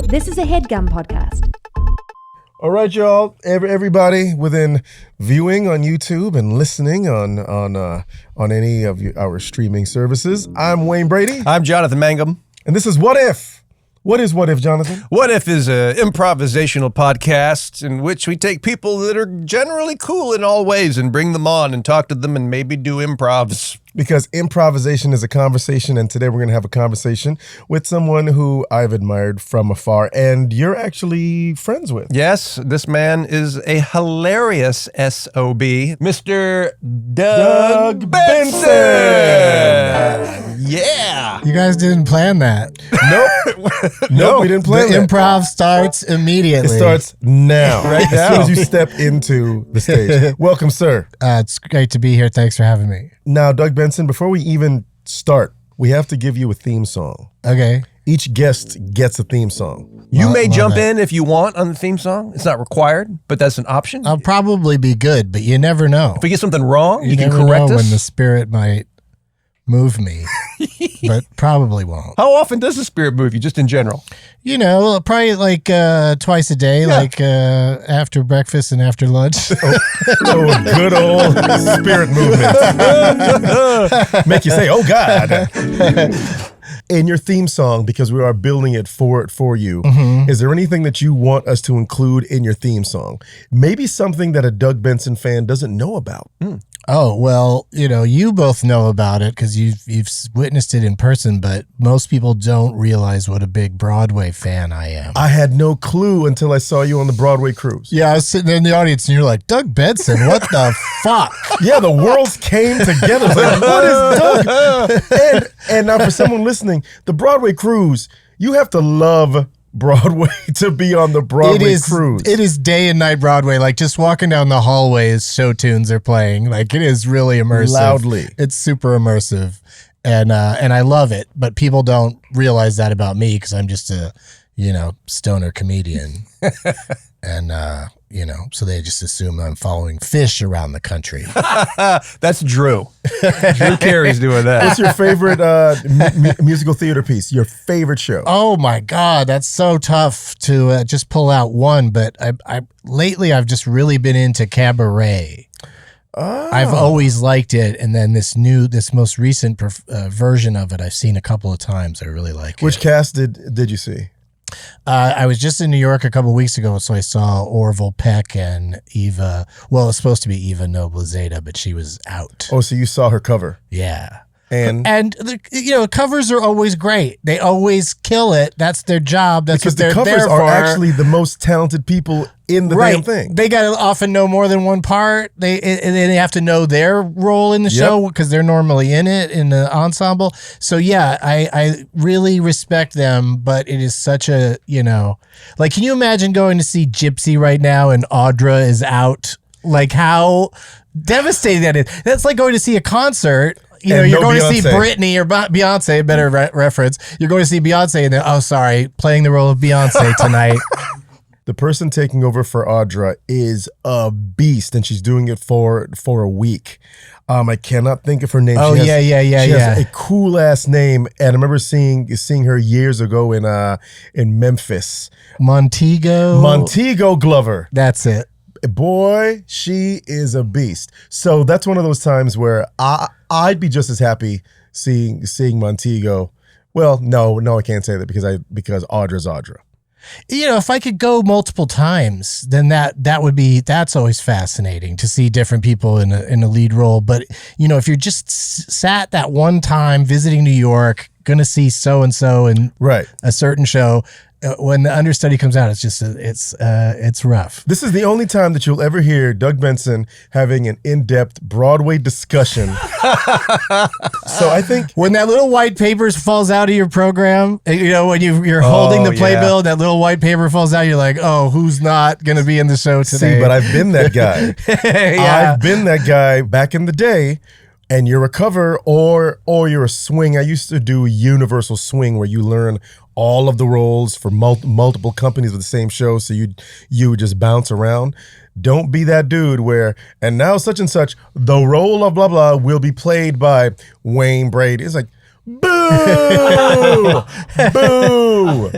This is a Headgum podcast. All right, y'all. Everybody within viewing on YouTube and listening on any of our streaming services. I'm Wayne Brady. I'm Jonathan Mangum. And this is What If? What is What If, Jonathan? What If is an improvisational podcast in which we take people that are generally cool in all ways and bring them on and talk to them and maybe do improvs. Because improvisation is a conversation, and today we're going to have a conversation with someone who I've admired from afar, and you're actually friends with. Yes, this man is a hilarious SOB, Mr. Doug Benson. Yeah. You guys didn't plan that. Nope, we didn't plan The that. improv starts immediately. It starts now. Right as soon now. as you step into the stage. Welcome, sir. It's great to be here. Thanks for having me. Now, Doug Benson, before we even start, we have to give you a theme song. Okay. Each guest gets a theme song. You may Love jump it. in if you want on the theme song. It's not required, but that's an option. I'll probably be good, but you never know. If we get something wrong, you can never correct know us. when the spirit might move me, but probably won't. How often does the spirit move you, just in general? You know, probably like twice a day, like after breakfast and after lunch. Oh, good old spirit movement. Make you say, oh, God. In your theme song, because we are building it for you, is there anything that you want us to include in your theme song? Maybe something that a Doug Benson fan doesn't know about. Oh, well, you know, you both know about it because you've witnessed it in person, but most people don't realize what a big Broadway fan I am. I had no clue until I saw you on the Broadway cruise. Yeah, I was sitting there in the audience and you're like, Doug Benson, what the fuck? Yeah, the worlds came together. It's like, what is Doug? And now for someone listening, the Broadway cruise, you have to love Broadway to be on the Broadway cruise. It is day and night Broadway. Like just walking down the hallways, show tunes are playing. Like it is really immersive. Loudly. It's super immersive. And I love it. But people don't realize that about me because I'm just a, stoner comedian. And, so they just assume I'm following fish around the country. That's Drew. Drew Carey's doing that. What's your favorite musical theater piece? Your favorite show? Oh my God, that's so tough to just pull out one. But lately I've just really been into cabaret. Oh. I've always liked it, and then this most recent version of it I've seen a couple of times. I really like it. Which cast did you see? I was just in New York a couple of weeks ago, so I saw Orville Peck and Eva. Well, it's supposed to be Eva Noblezada, but she was out. Oh, so you saw her cover. Yeah. And covers are always great. They always kill it. That's their job. That's because what they're the covers there are for. actually the most talented people in the damn thing. They got to often know more than one part. They have to know their role in the show because they're normally in it in the ensemble. So yeah, I really respect them, but it is such a, like, can you imagine going to see Gypsy right now and Audra is out? Like how devastating that is. That's like going to see a concert. You're going to see Britney or Beyonce, better reference. You're going to see Beyonce and then, oh, sorry, playing the role of Beyonce tonight. The person taking over for Audra is a beast, and she's doing it for a week. I cannot think of her name. Oh, she has a cool ass name, and I remember seeing her years ago in Memphis. Montego Glover. That's it. Boy, she is a beast. So that's one of those times where I'd be just as happy seeing Montego. Well, no, I can't say that because Audra's Audra. If I could go multiple times, then that's always fascinating to see different people in a lead role. But if you're just sat that one time visiting New York, gonna see so and so in a certain show. When the understudy comes out, it's just it's rough. This is the only time that you'll ever hear Doug Benson having an in-depth Broadway discussion. So I think when that little white paper falls out of your program, when you're holding the playbill, that little white paper falls out, you're like, oh, who's not going to be in the show today? See, but I've been that guy. I've been that guy back in the day. And you're a cover or you're a swing. I used to do Universal Swing where you learn all of the roles for multiple companies with the same show, so you would just bounce around. Don't be that dude where, and now such and such, the role of blah blah will be played by Wayne Brady. It's like, Boo! Boo!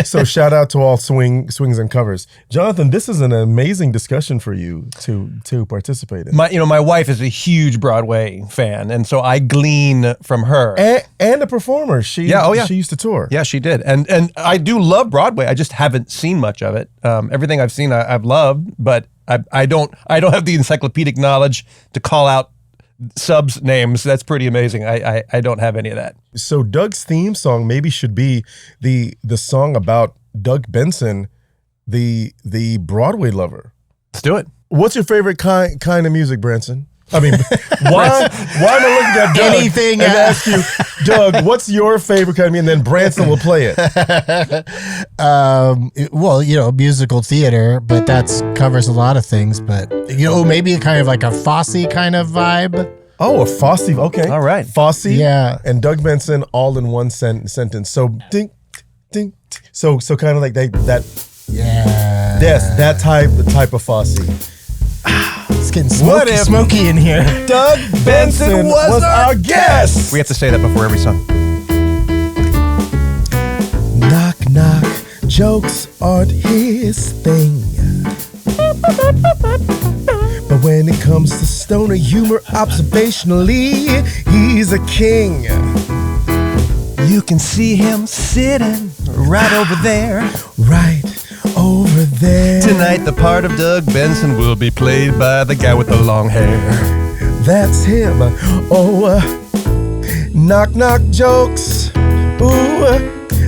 So shout out to all swings and covers. Jonathan, this is an amazing discussion for you to participate in. My wife is a huge Broadway fan, and so I glean from her. And a performer. She used to tour. Yeah, she did. And I do love Broadway. I just haven't seen much of it. Everything I've seen I've loved, but I don't have the encyclopedic knowledge to call out subs names. That's pretty amazing. I don't have any of that. So Doug's theme song maybe should be the song about Doug Benson, the Broadway lover. Let's do it. What's your favorite kind of music, Branson? I mean, why am I looking at Doug Anything, and ask you, Doug, what's your favorite kind of music? And then Branson will play it. Well, musical theater, but that covers a lot of things. But, maybe kind of like a Fosse kind of vibe. Oh, a Fosse. Okay. All right. Fosse. Yeah. And Doug Benson all in one sentence. So, ding, ding. So kind of like that. Yeah. Yes, that type of Fosse. It's getting What if smoky in here. Doug Benson was our guest. We have to say that before every song. Knock, knock, jokes aren't his thing. But when it comes to stoner humor, observationally, he's a king. You can see him sitting right over there. Right over there. Tonight, the part of Doug Benson will be played by the guy with the long hair. That's him. Oh, knock, knock jokes. Ooh,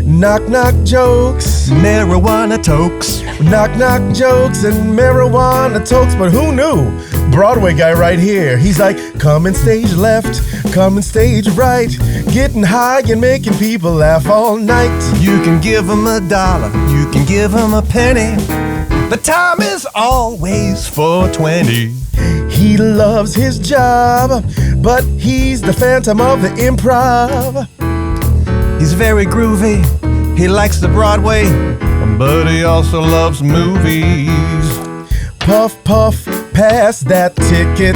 knock, knock jokes. Marijuana tokes. Knock, knock jokes and marijuana tokes. But who knew? Broadway guy right here. He's like, coming stage left, coming stage right. Getting high and making people laugh all night. You can give him $1, you can give him a penny. The time is always 4:20. He loves his job, but he's the phantom of the improv. He's very groovy, he likes the Broadway, but he also loves movies. Puff, puff, pass that ticket.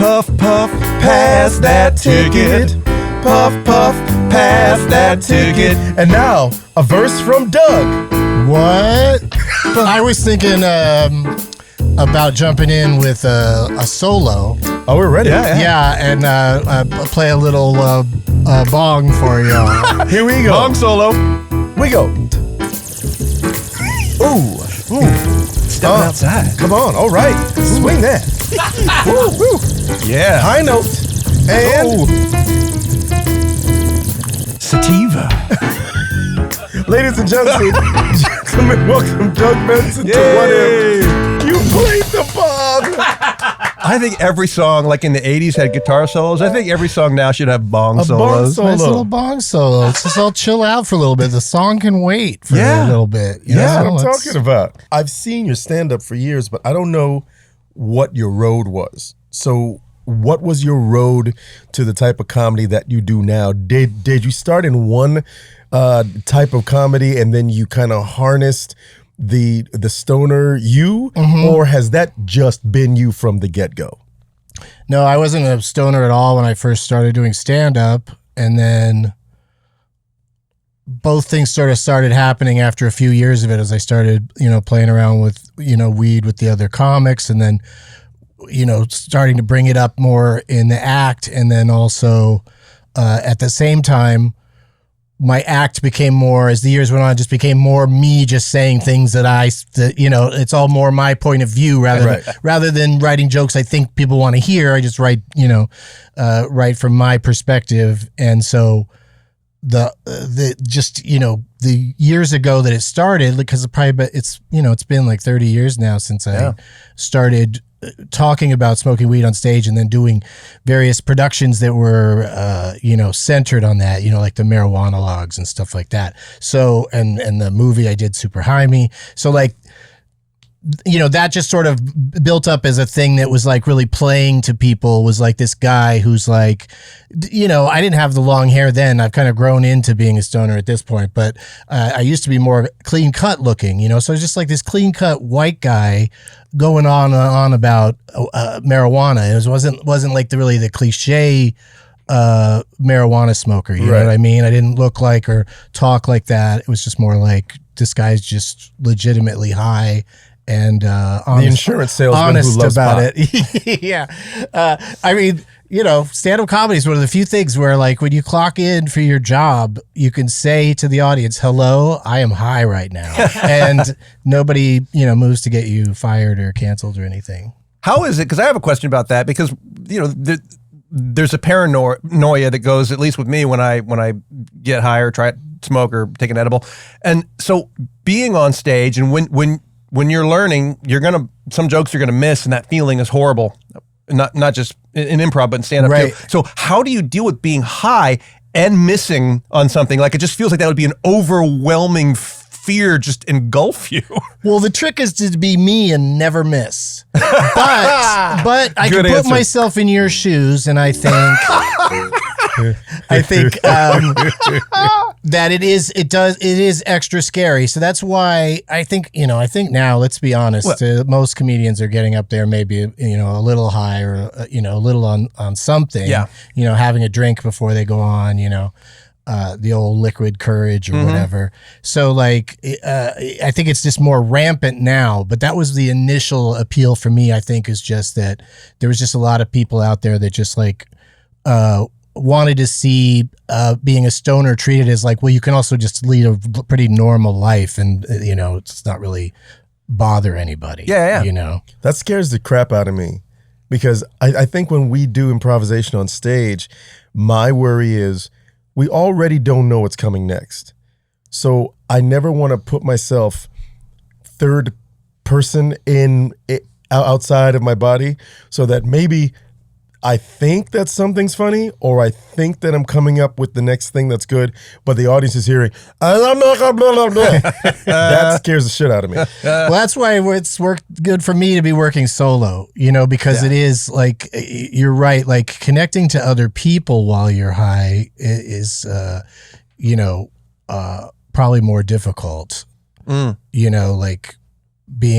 Puff, puff, Pass that ticket. Puff, puff, pass that ticket. And now, a verse from Doug. What? I was thinking about jumping in with a solo. Oh, we're ready. Yeah, and play a little bong for y'all. Here we go. Bong solo. We go. Ooh. Stepping outside. Come on. All right. Swing that. Woo, woo. Yeah. High note. And Sativa. ladies and gentlemen, welcome Doug Benson to What If. You played the bong. I think every song, like in the 80s, had guitar solos. I think every song now should have bong A solos. bong solo. Nice little bong solo. Let's just all chill out for a little bit. The song can wait for Yeah. a little bit. That's what I'm Let's- talking about. I've seen your stand-up for years, but I don't know what your road was. So what was your road to the type of comedy that you do now? Did you start in one type of comedy and then you kind of harnessed the stoner you, or has that just been you from the get-go? No, I wasn't a stoner at all when I first started doing stand-up, and then both things started happening after a few years of it as I started, playing around with, weed with the other comics, and then, starting to bring it up more in the act, and then also at the same time, my act became more, as the years went on, just became more me just saying things that it's all more my point of view rather than writing jokes I think people want to hear. I just write from my perspective. And so the years ago that it started, because it's been like 30 years now since I started talking about smoking weed on stage and then doing various productions that were, centered on that, like the marijuana logs and stuff like that. So, and the movie I did, Super High Me. So like, that just sort of built up as a thing that was like really playing to people, was like this guy who's like, I didn't have the long hair then. I've kind of grown into being a stoner at this point, but I used to be more clean cut looking, so it's just like this clean cut white guy going on about marijuana. It wasn't like really the cliche marijuana smoker. You know what I mean? I didn't look like or talk like that. It was just more like this guy's just legitimately high and honest, the insurance salesman who loves about pot. it. Yeah. I mean, you know, stand-up comedy is one of the few things where, like, when you clock in for your job, you can say to the audience, hello, I am high right now. And nobody, you know, moves to get you fired or canceled or anything. How is it? Because I have a question about that because, you know, there's a paranoia that goes, at least with me, when I get high or try to smoke or take an edible. And so being on stage and when you're learning, some jokes you're gonna miss, and that feeling is horrible. Not just in improv, but in stand-up too. So how do you deal with being high and missing on something? Like, it just feels like that would be an overwhelming fear just engulf you. Well, the trick is to be me and never miss. But I can put myself in your shoes, and I think that it is extra scary. So that's why I think now, let's be honest, most comedians are getting up there maybe, you know, a little high or, you know, a little on something, you know, having a drink before they go on, you know, the old liquid courage or whatever. So like, I think it's just more rampant now, but that was the initial appeal for me, I think, is just that there was just a lot of people out there that just like, wanted to see being a stoner treated as like, well, you can also just lead a pretty normal life and, you know, it's not really bother anybody. You know? That scares the crap out of me because I think when we do improvisation on stage, my worry is we already don't know what's coming next. So I never want to put myself third person outside of my body so that maybe I think that something's funny, or I think that I'm coming up with the next thing that's good, but the audience is hearing, that scares the shit out of me. Well, that's why it's worked good for me to be working solo, you know, because it is like, you're right, like connecting to other people while you're high is, you know, probably more difficult, you know, like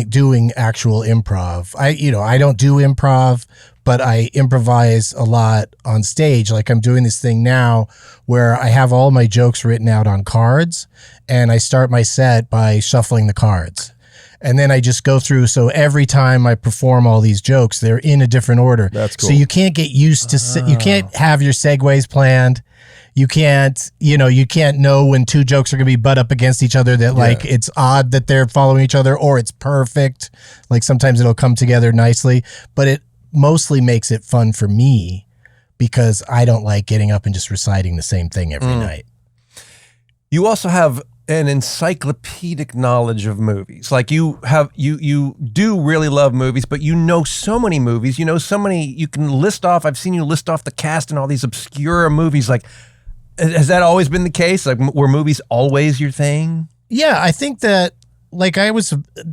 doing actual improv. I don't do improv, but I improvise a lot on stage. Like I'm doing this thing now where I have all my jokes written out on cards and I start my set by shuffling the cards. And then I just go through. So every time I perform all these jokes, they're in a different order. That's cool. So you can't get used to, you can't have your segues planned. You can't know when two jokes are going to be butt up against each other that like it's odd that they're following each other or it's perfect. Like sometimes it'll come together nicely, but it mostly makes it fun for me because I don't like getting up and just reciting the same thing every night. You also have an encyclopedic knowledge of movies. Like you do really love movies, but you know so many movies, you know so many, you can list off, I've seen you list off the cast in all these obscure movies. Like, has that always been the case? Like, were movies always your thing? Yeah, I think that like I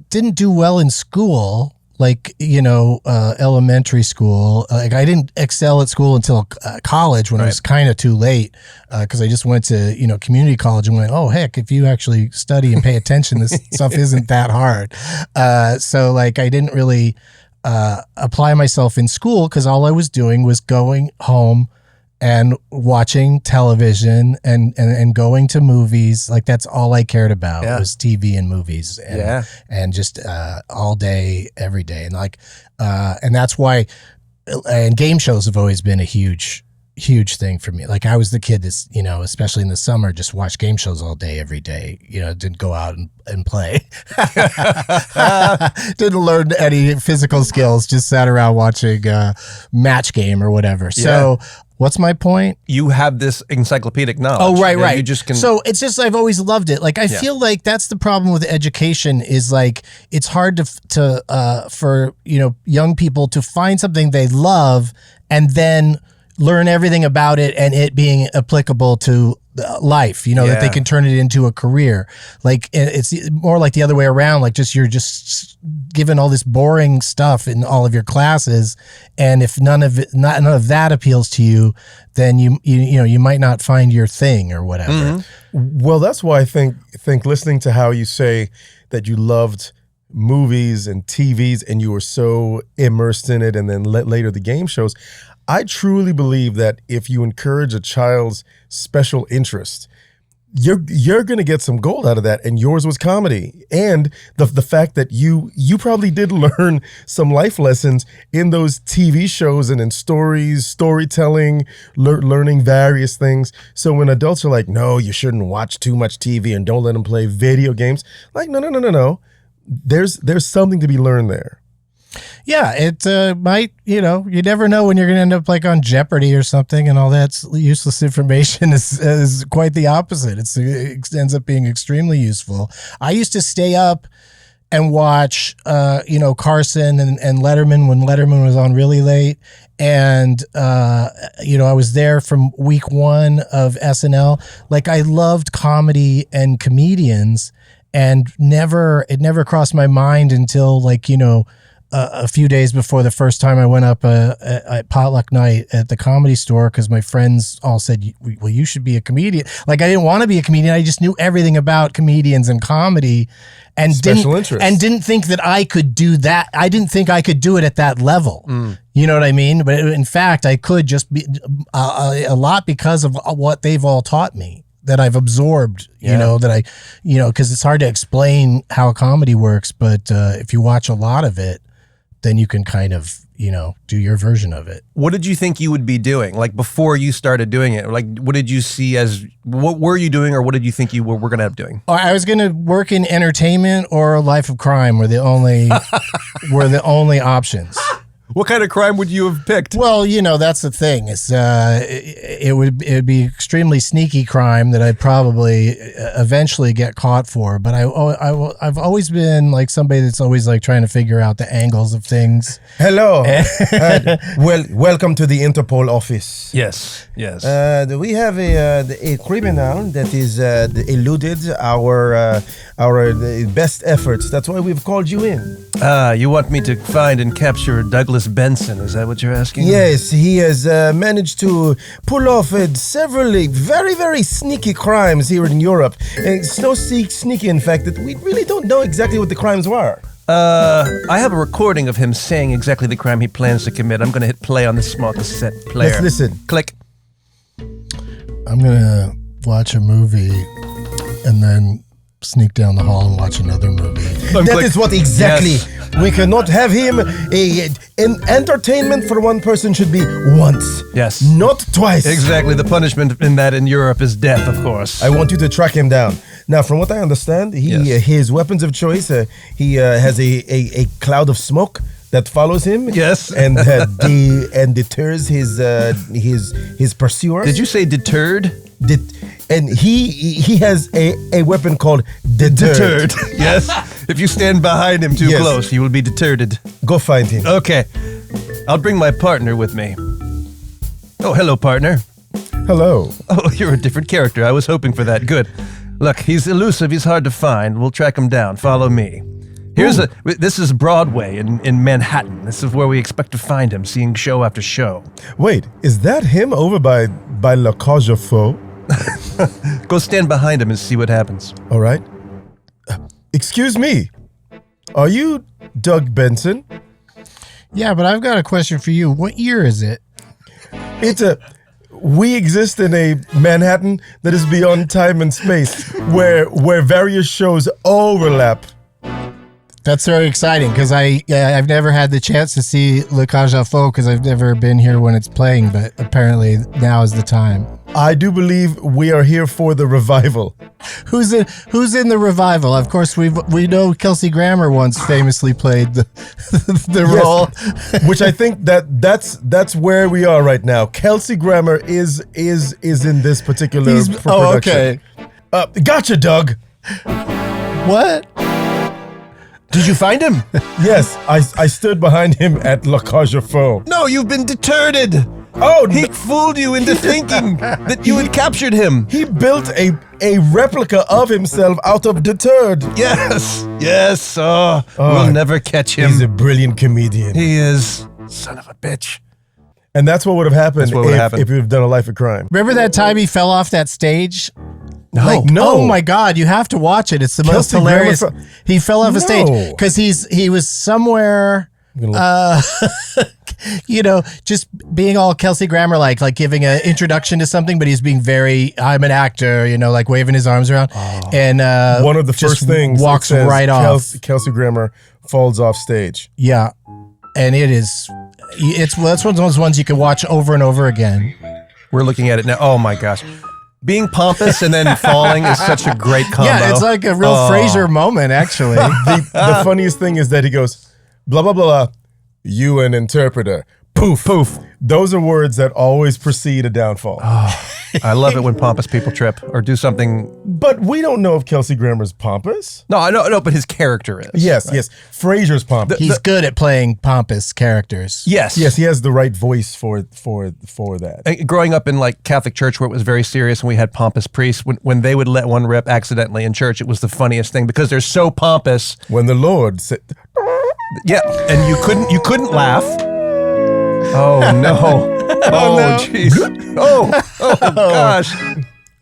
didn't do well in school, like, you know, elementary school. Like I didn't excel at school until college when it was kind of too late because I just went to, you know, community college and went, oh, heck, if you actually study and pay attention, this stuff isn't that hard. So like I didn't really apply myself in school because all I was doing was going home and watching television and going to movies. Like that's all I cared about was TV and movies and just all day, every day. And like, and that's why, and game shows have always been a huge thing for me. Like I was the kid that's, you know, especially in the summer, just watched game shows all day, every day, you know, didn't go out and play. Didn't learn any physical skills, just sat around watching Match Game or whatever. So what's my point? You have this encyclopedic knowledge. Oh, right. You just can. So it's just, I've always loved it. Like, I feel like that's the problem with education is like, it's hard for, you know, young people to find something they love and then learn everything about it and it being applicable to life, you know, that they can turn it into a career. Like it's more like the other way around. Like you're just given all this boring stuff in all of your classes. And if none of that appeals to you, then you might not find your thing or whatever. Well, that's why I think listening to how you say that you loved movies and TVs and you were so immersed in it and then later the game shows, I truly believe that if you encourage a child's special interest, you're going to get some gold out of that, and yours was comedy. And the fact that you probably did learn some life lessons in those TV shows and in storytelling, learning various things. So when adults are like, no, you shouldn't watch too much TV and don't let them play video games, like, no. There's something to be learned there. Yeah, it might, you never know when you're going to end up like on Jeopardy or something, and all that useless information is quite the opposite. It ends up being extremely useful. I used to stay up and watch, Carson and Letterman when Letterman was on really late. And, I was there from week 1 of SNL. Like, I loved comedy and comedians, and it never crossed my mind until a few days before the first time I went up at potluck night at the Comedy Store, because my friends all said, well, you should be a comedian. Like, I didn't want to be a comedian. I just knew everything about comedians and comedy, and didn't think that I could do that. I didn't think I could do it at that level. You know what I mean? But in fact, I could just be a lot because of what they've all taught me, that I've absorbed, because it's hard to explain how comedy works. But if you watch a lot of it, then you can kind of, do your version of it. What did you think you would be doing? Like, before you started doing it, like, what did you see what were you doing, or what did you think you were going to end up doing? I was going to work in entertainment or life of crime were the only options. What kind of crime would you have picked? Well, that's the thing. It'd be extremely sneaky crime that I'd probably eventually get caught for. But I've always been like somebody that's always like trying to figure out the angles of things. Hello. Welcome to the Interpol office. Yes. We have a criminal that is eluded our best efforts. That's why we've called you in. You want me to find and capture Douglas Benson? Is that what you're asking? Yes, he has managed to pull off several very, very sneaky crimes here in Europe. It's so sneaky, in fact, that we really don't know exactly what the crimes were. I have a recording of him saying exactly the crime he plans to commit. I'm going to hit play on this small cassette player. Let's listen. Click. I'm going to watch a movie and then sneak down the hall and watch another movie. That is what exactly. Yes. We cannot have him. Entertainment for one person should be once. Yes. Not twice. Exactly. The punishment in Europe is death, of course. I want you to track him down. Now, from what I understand, his weapons of choice, he has a cloud of smoke that follows him. Yes. And and deters his pursuers. Did you say deterred? And he has a weapon called deterred. Yes. If you stand behind him too close, he will be deterred. Go find him. Okay. I'll bring my partner with me. Oh, hello, partner. Hello. Oh, you're a different character. I was hoping for that. Good. Look, he's elusive. He's hard to find. We'll track him down. Follow me. This is Broadway in Manhattan. This is where we expect to find him, seeing show after show. Wait, is that him over by La Cage aux Faux? Go stand behind him and see what happens. All right. Excuse me. Are you Doug Benson? Yeah, but I've got a question for you. What year is it? We exist in a Manhattan that is beyond time and space, where various shows overlap. That's very exciting because I've never had the chance to see Le Cage aux Faux because I've never been here when it's playing, but apparently now is the time. I do believe we are here for the revival. Who's in the revival? Of course, we know Kelsey Grammer once famously played the role, which I think that's where we are right now. Kelsey Grammer is in this particular production. Oh, okay. Gotcha, Doug. What? Did you find him? Yes, I stood behind him at La Cage aux Faux. No, you've been deterred. Oh, he fooled you into thinking that you had captured him. He built a replica of himself out of deterred. Yes. We'll never catch him. He's a brilliant comedian. He is. Son of a bitch. And that's what would have happened if you'd done a life of crime. Remember that time he fell off that stage? No. Oh my God, you have to watch it. It's the most hilarious. He fell off a stage because he was somewhere. just being all Kelsey Grammer like giving an introduction to something, but he's being very, I'm an actor, like waving his arms around. And one of the first things walks says, right off. Kelsey Grammer falls off stage. Yeah. And that's one of those ones you can watch over and over again. We're looking at it now. Oh my gosh. Being pompous and then falling is such a great combo. Yeah, it's like a real Frasier moment, actually. The funniest thing is that he goes, blah, blah, blah, blah, you an interpreter. Poof. Poof. Those are words that always precede a downfall. I love it when pompous people trip or do something. But we don't know if Kelsey Grammer's pompous. No, I know, but his character is. Yes, right? Yes. Frasier's pompous. He's good at playing pompous characters. Yes. Yes, he has the right voice for that. And growing up in like Catholic church where it was very serious and we had pompous priests, when they would let one rip accidentally in church, it was the funniest thing because they're so pompous. When the Lord said... Yeah, and you couldn't laugh. Oh no. Oh jeez. Oh gosh.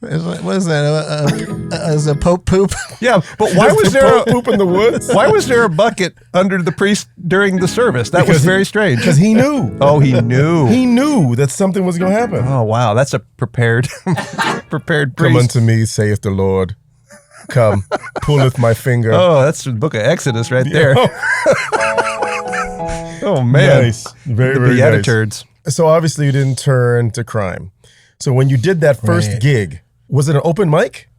What is that? Is a Pope poop? Yeah, but why was there a poop in the woods? Why was there a bucket under the priest during the service? That was very strange. Because he knew. Oh, he knew. He knew that something was going to happen. Oh wow, that's a prepared priest. Come unto me, saith the Lord. Come, pulleth my finger. Oh, that's the book of Exodus right there. Oh man, nice, very Beatitudes. Nice. So obviously you didn't turn to crime. So when you did that first gig, was it an open mic?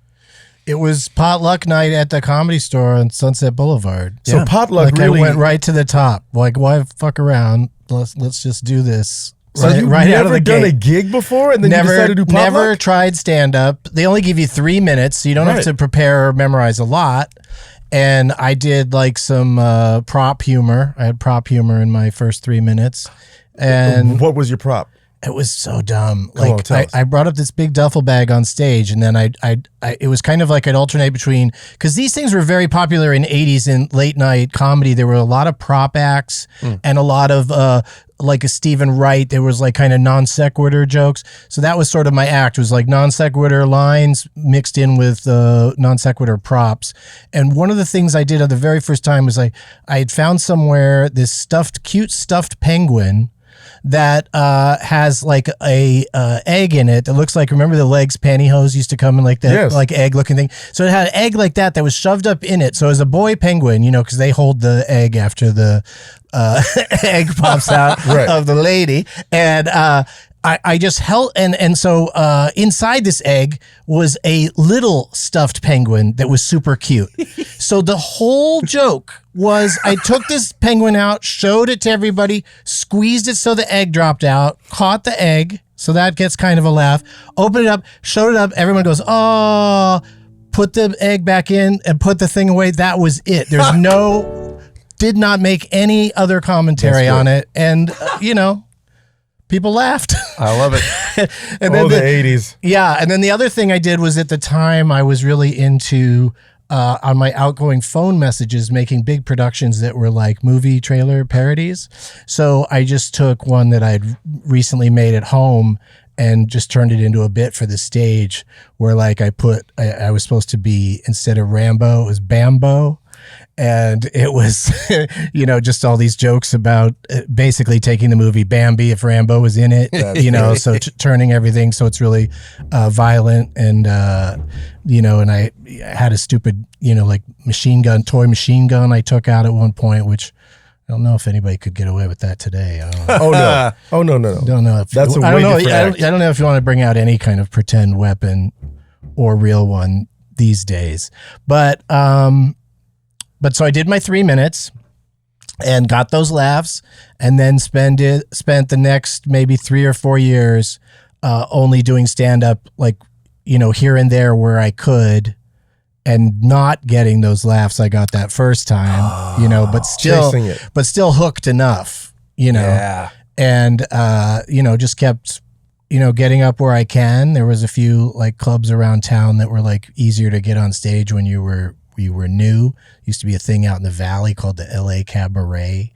It was potluck night at the Comedy Store on Sunset Boulevard. So potluck really I went right to the top. Like, why fuck around? Let's just do this. So you've never done a gig before, and then you decided to do potluck? Never tried stand-up. They only give you 3 minutes, so you don't have to prepare or memorize a lot. And I did like some prop humor. I had prop humor in my first 3 minutes. And what was your prop? It was so dumb. I brought up this big duffel bag on stage, and then it was kind of like I'd alternate between, because these things were very popular in 80s in late night comedy. There were a lot of prop acts and a lot of like a Stephen Wright. There was like kind of non sequitur jokes. So that was sort of my act, was like non sequitur lines mixed in with non sequitur props. And one of the things I did on the very first time was I had found somewhere this cute stuffed penguin that has like a egg in it that looks like, remember the legs pantyhose used to come in like that, like egg looking thing. So it had an egg like that was shoved up in it. So as a boy penguin, because they hold the egg after the egg pops out of the lady. And I just held, and so inside this egg was a little stuffed penguin that was super cute. So the whole joke was I took this penguin out, showed it to everybody, squeezed it so the egg dropped out, caught the egg, so that gets kind of a laugh, opened it up, showed it up, everyone goes, oh, put the egg back in and put the thing away. That was it. There's did not make any other commentary on it. And, people laughed. I love it. And then the 80s. Yeah. And then the other thing I did was, at the time I was really into, on my outgoing phone messages, making big productions that were like movie trailer parodies. So I just took one that I'd recently made at home and just turned it into a bit for the stage, where like I was supposed to be, instead of Rambo, it was Bambo. And it was, just all these jokes about basically taking the movie Bambi if Rambo was in it, so turning everything so it's really violent. And, and I had a stupid, like toy machine gun I took out at one point, which I don't know if anybody could get away with that today. I don't know. Oh, no. Don't know. That's a way different act. I don't know if you want to bring out any kind of pretend weapon or real one these days. But so I did my 3 minutes and got those laughs, and then spent the next maybe 3 or 4 years only doing stand-up, like, here and there where I could, and not getting those laughs I got that first time, but still hooked enough, Yeah. And, just kept, getting up where I can. There was a few like clubs around town that were like easier to get on stage when you were new. Used to be a thing out in the valley called the LA Cabaret.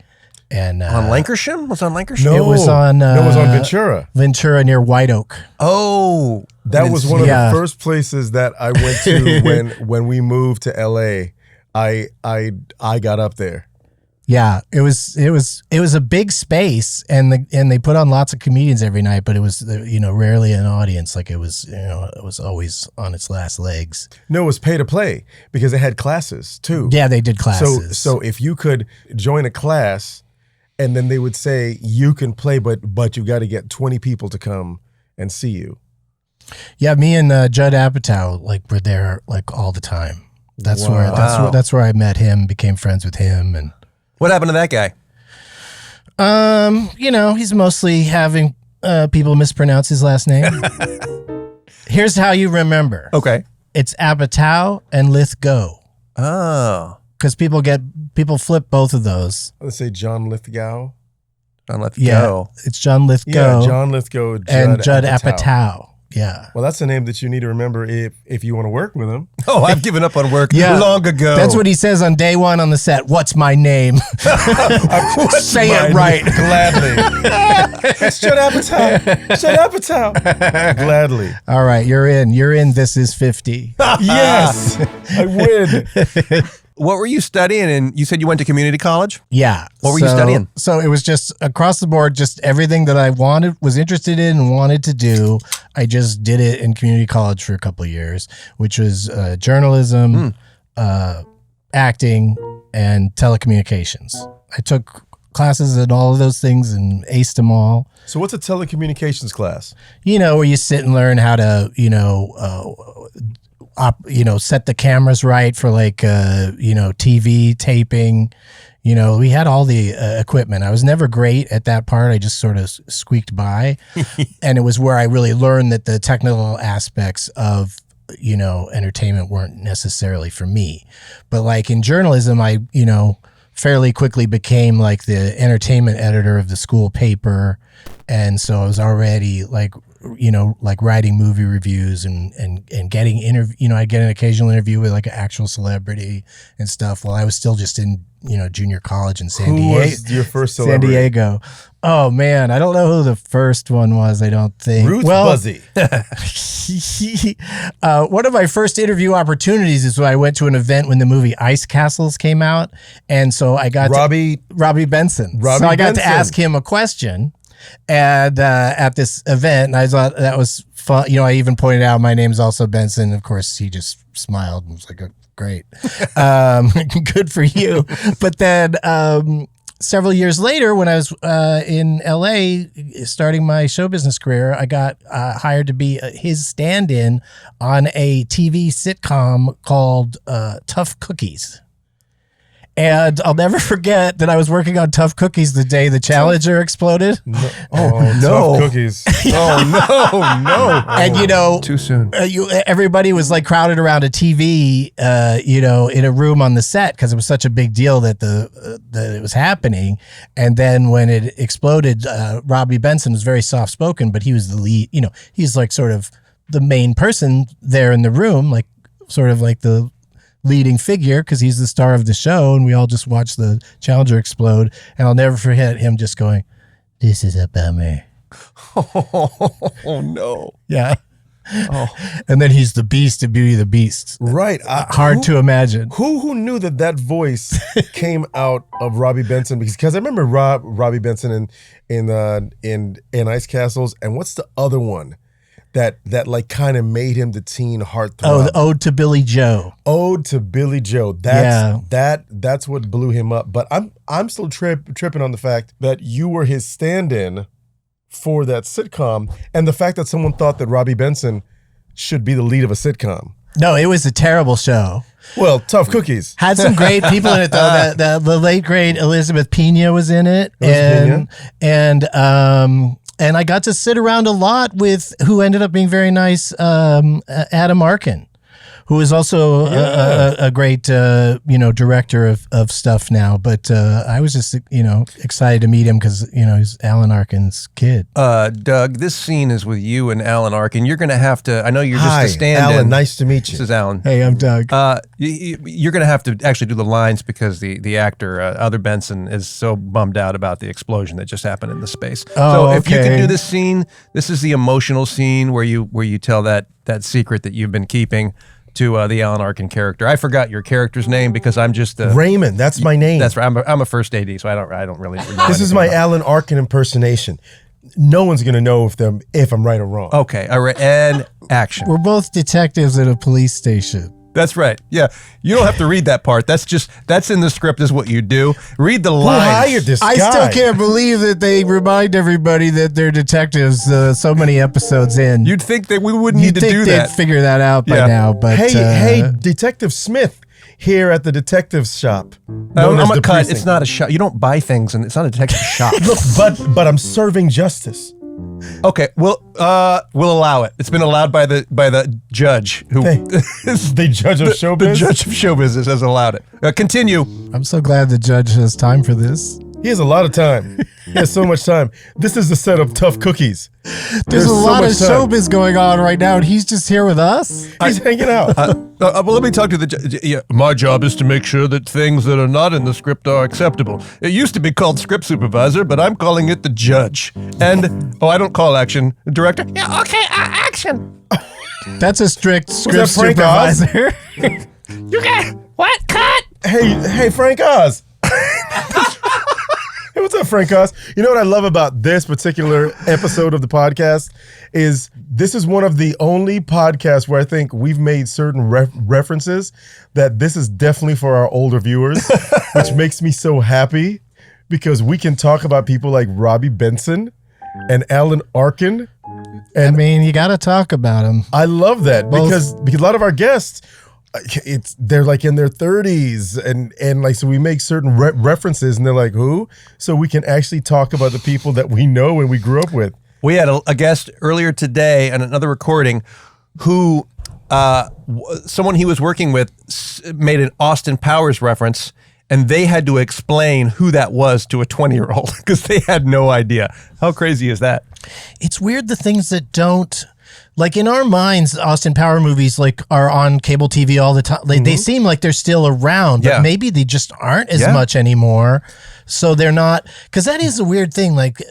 And on Lancashire? Was it on Lancashire? No, it was on Ventura. Ventura near White Oak. Oh, that was one of the first places that I went to when we moved to LA. I got up there. Yeah, it was a big space, and they put on lots of comedians every night, but it was rarely an audience. Like it was always on its last legs. No, it was pay to play because they had classes too. Yeah, they did classes. So if you could join a class, and then they would say you can play, but you got to get 20 people to come and see you. Yeah, me and Judd Apatow were there all the time. That's Wow. that's where I met him, became friends with him, and. What happened to that guy? He's mostly having people mispronounce his last name. Here's how you remember. Okay. It's Apatow and Lithgow. Oh. Because people flip both of those. Let's say John Lithgow. John Lithgow. Yeah, it's John Lithgow. Yeah, John Lithgow and Judd Apatow. Yeah. Well, that's a name that you need to remember if you want to work with him. Oh, I've given up on work long ago. That's what he says on day one on the set. What's my name? Say it right. Gladly. It's Judd Apatow. Judd Apatow. Gladly. All right, you're in. You're in. This is 50. Yes. I win. What were you studying? And you said you went to community college? Yeah. What were you studying? So it was just across the board, just everything that I was interested in and wanted to do. I just did it in community college for a couple of years, which was journalism, acting, and telecommunications. I took classes in all of those things and aced them all. So what's a telecommunications class? Where you sit and learn how to, set the cameras right for TV taping. We had all the equipment. I was never great at that part. I just sort of squeaked by. And it was where I really learned that the technical aspects of, entertainment weren't necessarily for me. But in journalism, I, fairly quickly became the entertainment editor of the school paper. And so I was already writing movie reviews and getting I'd get an occasional interview with an actual celebrity and stuff while I was still just in, junior college in San Diego. Who was your first celebrity? San Diego. Oh man, I don't know who the first one was, I don't think. Ruth Buzzy. One of my first interview opportunities is when I went to an event when the movie Ice Castles came out. And so I got Robbie Benson. So I got to ask him a question. And at this event, and I thought that was fun. I even pointed out my name's also Benson. Of course, he just smiled and was like, great. Good for you. But then several years later, when I was in LA starting my show business career, I got hired to be his stand-in on a TV sitcom called Tough Cookies. And I'll never forget that I was working on Tough Cookies the day the Challenger exploded. No. no. Tough Cookies. No. And too soon. Everybody was crowded around a TV, in a room on the set because it was such a big deal that that it was happening. And then when it exploded, Robbie Benson was very soft spoken, but he was the lead. He's sort of the main person there in the room, sort of the leading figure because he's the star of the show, and we all just watched the Challenger explode. And I'll never forget him just going, "This is about me." Oh no! Yeah. Oh. And then he's the Beast of Beauty and the Beast. Right. Hard to imagine. Who knew that voice came out of Robbie Benson? Because I remember Robbie Benson in Ice Castles, and what's the other one? That kind of made him the teen heartthrob. Oh, the Ode to Billy Joe. Ode to Billy Joe. That's what blew him up. But I'm still tripping on the fact that you were his stand-in for that sitcom, and the fact that someone thought that Robbie Benson should be the lead of a sitcom. No, it was a terrible show. Well, Tough Cookies had some great people in it though. The late great Elizabeth Pena was in it, and I got to sit around a lot with who ended up being very nice, Adam Arkin, who is also a great, director of stuff now. But I was just, excited to meet him because, he's Alan Arkin's kid. Doug, this scene is with you and Alan Arkin. You're going to have to, I know you're Hi, just a stand-in. Alan, nice to meet you. This is Alan. Hey, I'm Doug. You're going to have to actually do the lines because the actor, other Benson, is so bummed out about the explosion that just happened in the space. Oh, so if you okay. can do this scene, this is the emotional scene where you tell that secret that you've been keeping. to the Alan Arkin character. I forgot your character's name because I'm just Raymond. That's my name. That's right. I'm a first AD, so I don't really. This is my Alan Arkin impersonation. No one's gonna know if I'm right or wrong. Okay, all right, and action. We're both detectives at a police station. That's right. Yeah, you don't have to read that part. That's in the script is what you do. Read the Who lines. hired this guy? I still can't believe that they remind everybody that they're detectives so many episodes in. You'd think that we wouldn't need to do they'd that. figure that out by Yeah. now, but Hey, Detective Smith here at the detective shop. known as I'm a the cut. precinct. It's not a shop. You don't buy things, and it's not a detective shop. Look, but I'm serving justice. Okay, we'll allow it. It's been allowed by the judge who The judge of showbiz. the judge of show business has allowed it. Continue. I'm so glad the judge has time for this. He has a lot of time. He has so much time. This is the set of Tough Cookies. There's a so lot of much time. showbiz going on right now, and he's just here with us. He's hanging out. Well, let me talk to the judge. Yeah, my job is to make sure that things that are not in the script are acceptable. It used to be called script supervisor, but I'm calling it the judge. And, I don't call action. Director? Yeah, okay, action. That's a strict script that Frank Oz? supervisor. You got, what? Cut! Hey, Frank Oz. Hey, what's up, Frank Oz? You know what I love about this particular episode of the podcast is this is one of the only podcasts where I think we've made certain references that this is definitely for our older viewers, which makes me so happy because we can talk about people like Robbie Benson and Alan Arkin. I mean, you got to talk about him. I love that because a lot of our guests, they're like in their 30s and like, so we make certain references and they're like, who? So we can actually talk about the people that we know and we grew up with. We had a guest earlier today on another recording who, someone he was working with made an Austin Powers reference, and they had to explain who that was to a 20-year-old because they had no idea. How crazy is that? It's weird the things that don't, like in our minds, Austin Power movies like are on cable TV all the time. They seem like they're still around, but Yeah. maybe they just aren't as Yeah. much anymore. So they're not, because that is a weird thing. Like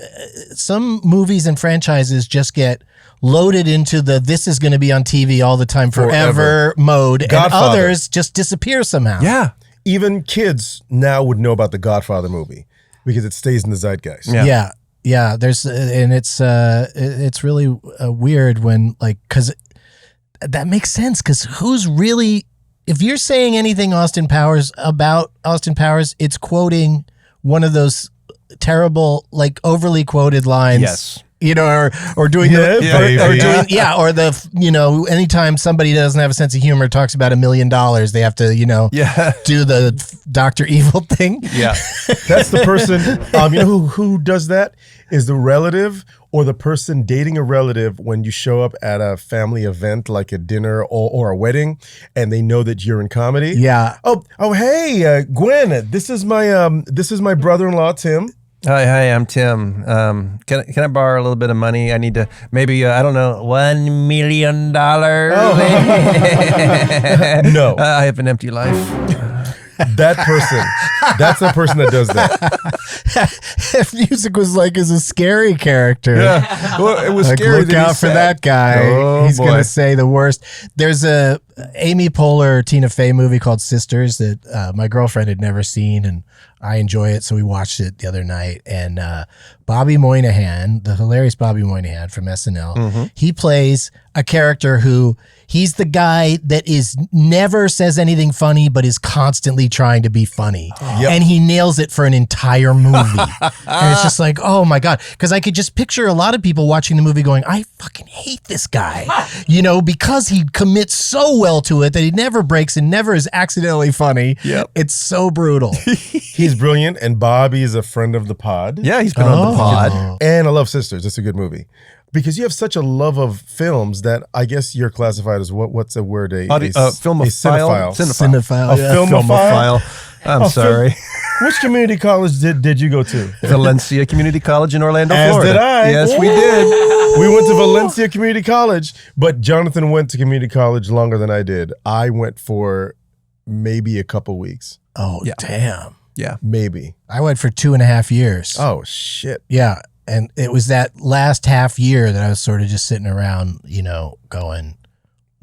some movies and franchises just get loaded into the this is going to be on TV all the time forever mode, and Godfather. others just disappear somehow. Yeah. Even kids now would know about the Godfather movie because it stays in the zeitgeist. Yeah. Yeah. There's, and it's really weird when like, cause that makes sense. Cause who's really, if you're saying anything about Austin Powers, it's quoting one of those terrible, like overly quoted lines. Yes. You know, or doing Yeah, baby. or doing, or the, anytime somebody doesn't have a sense of humor, talks about $1 million, they have to, do the Dr. Evil thing. Yeah. That's the person, you know who does that? Is the relative or the person dating a relative when you show up at a family event like a dinner or a wedding and they know that you're in comedy. Yeah. Oh, hey, Gwen, this is my brother-in-law, Tim. Hi, I'm Tim. Can I borrow a little bit of money? I need to maybe I don't know, $1 million. No. I have an empty life. That person. That's the person that does that. If music was like as a scary character. Yeah. Well, it was Like, scary. look that he out for said- that guy. Oh, He's boy. going to say the worst. There's a Amy Poehler, Tina Fey movie called Sisters that my girlfriend had never seen, and I enjoy it, so we watched it the other night. And Bobby Moynihan, the hilarious Bobby Moynihan from SNL, he plays a character who he's the guy that is never says anything funny, but is constantly trying to be funny. Yep. And he nails it for an entire movie. And it's just like, oh my God. Because I could just picture a lot of people watching the movie going, I fucking hate this guy. Because he commits so well to it that he never breaks and never is accidentally funny. Yep. It's so brutal. He's brilliant, and Bobby is a friend of the pod. Yeah, he's been on the pod. And I love Sisters. It's a good movie. Because you have such a love of films that I guess you're classified as what's a word? Filmophile. Cinephile. A Yeah. filmophile? I'm sorry. Which community college did you go to? Valencia Community College in Orlando, As Florida. did I. Yes, we did. We went to Valencia Community College, but Jonathan went to community college longer than I did. I went for maybe a couple weeks. Oh, Yeah. damn. Yeah. Maybe. I went for 2.5 years. Oh, shit. Yeah. And it was that last half year that I was sort of just sitting around, going,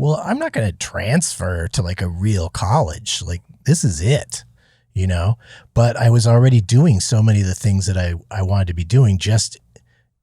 well, I'm not going to transfer to like a real college. Like, this is it, you know? But I was already doing so many of the things that I wanted to be doing just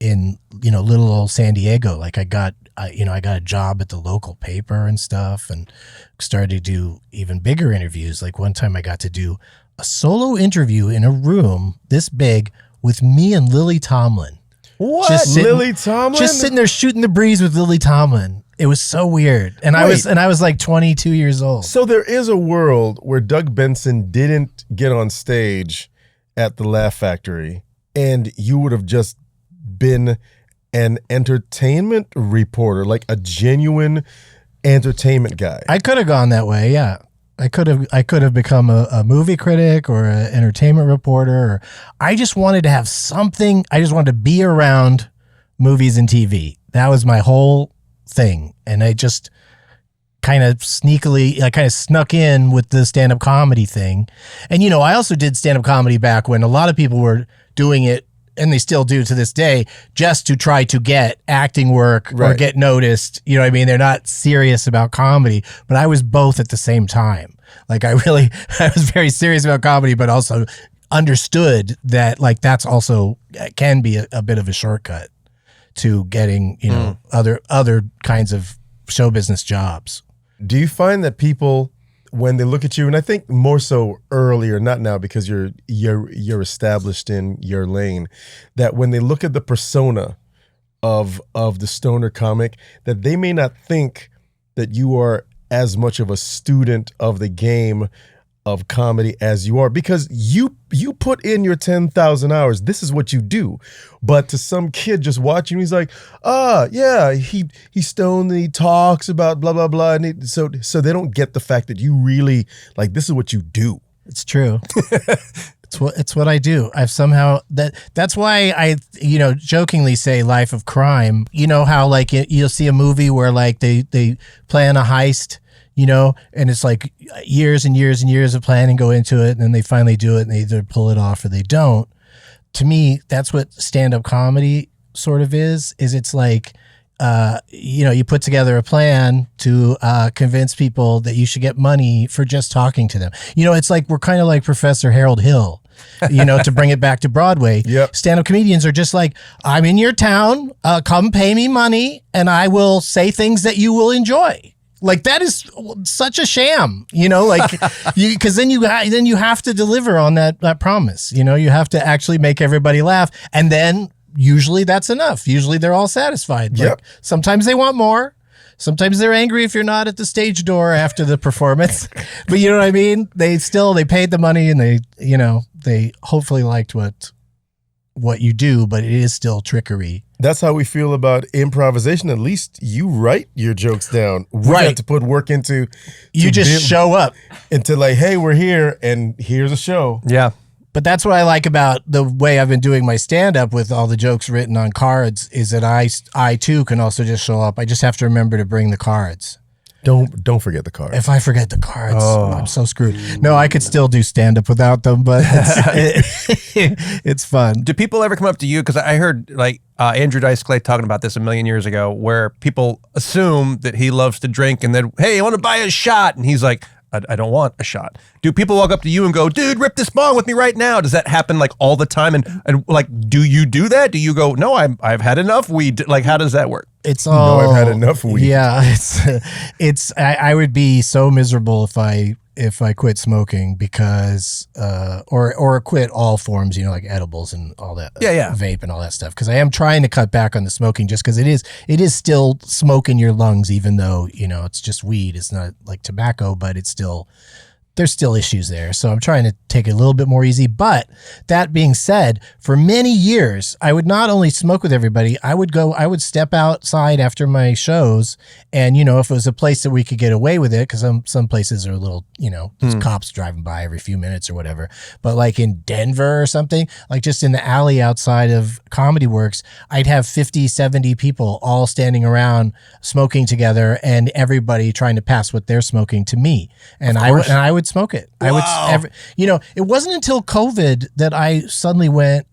in, you know, little old San Diego. Like I got a job at the local paper and stuff, and started to do even bigger interviews. Like one time I got to do a solo interview in a room this big with me and Lily Tomlin. What? Lily Tomlin? Just sitting there shooting the breeze with Lily Tomlin. It was so weird. And I was like 22 years old. So there is a world where Doug Benson didn't get on stage at the Laugh Factory, and you would have just been an entertainment reporter, like a genuine entertainment guy. I could have gone that way, yeah. I could have become a movie critic or an entertainment reporter. Or I just wanted to have something. I just wanted to be around movies and TV. That was my whole thing. And I just kind of sneakily, I kind of snuck in with the stand-up comedy thing. And, you know, I also did stand-up comedy back when a lot of people were doing it, and they still do to this day, just to try to get acting work or get noticed. You know what I mean? They're not serious about comedy, but I was both at the same time. Like I was very serious about comedy, but also understood that like that's also can be a bit of a shortcut to getting, you know, other kinds of show business jobs. Do you find that people, when they look at you, and I think more so earlier, not now because you're established in your lane, that when they look at the persona of the stoner comic, that they may not think that you are as much of a student of the game of comedy as you are, because you put in your 10,000 hours. This is what you do. But to some kid just watching, he's like, yeah, he's stoned and he talks about blah, blah, blah. And so they don't get the fact that you really, like, this is what you do. It's true. It's what I do. I've somehow that's why I, you know, jokingly say life of crime. You know how like you'll see a movie where like they plan a heist, you know, and it's like years and years and years of planning go into it, and then they finally do it and they either pull it off or they don't. To me, that's what stand-up comedy sort of is it's like, you know, you put together a plan to convince people that you should get money for just talking to them. You know, it's like we're kind of like Professor Harold Hill, you know, to bring it back to Broadway. Yep. Stand-up comedians are just like, I'm in your town, come pay me money and I will say things that you will enjoy. Like that is such a sham, you know, like because then you have to deliver on that promise. You know, you have to actually make everybody laugh, and then usually that's enough. Usually they're all satisfied. Yep. Like, sometimes they want more. Sometimes they're angry if you're not at the stage door after the performance. But you know what I mean? They paid the money, and they hopefully liked what you do, but it is still trickery. That's how we feel about improvisation. At least you write your jokes down. We have to put work into. You just show up. Into like, hey, we're here, and here's a show. Yeah. But that's what I like about the way I've been doing my stand-up with all the jokes written on cards, is that I too can also just show up. I just have to remember to bring the cards. Don't forget the cards. If I forget the cards, I'm so screwed. No, I could still do stand-up without them, but it's fun. Do people ever come up to you? Because I heard like Andrew Dice Clay talking about this a million years ago, where people assume that he loves to drink and then, hey, I want to buy a shot. And he's like, I don't want a shot. Do people walk up to you and go, dude, rip this bong with me right now? Does that happen like all the time? And like, do you do that? Do you go, no, I've had enough weed? Like, how does that work? It's all, I've had enough weed. Yeah, I would be so miserable if I quit smoking, because or quit all forms, you know, like edibles and all that, vape and all that stuff, because I am trying to cut back on the smoking, just because it is still smoke in your lungs, even though, you know, it's just weed. It's not like tobacco, but there's still issues there. So I'm trying to take it a little bit more easy. But that being said, for many years, I would not only smoke with everybody, I would step outside after my shows. And, you know, if it was a place that we could get away with it, because some places are a little, you know, there's cops driving by every few minutes or whatever. But like in Denver or something, like just in the alley outside of Comedy Works, I'd have 50, 70 people all standing around smoking together, and everybody trying to pass what they're smoking to me. And I would smoke it. Wow. You know, it wasn't until COVID that I suddenly went,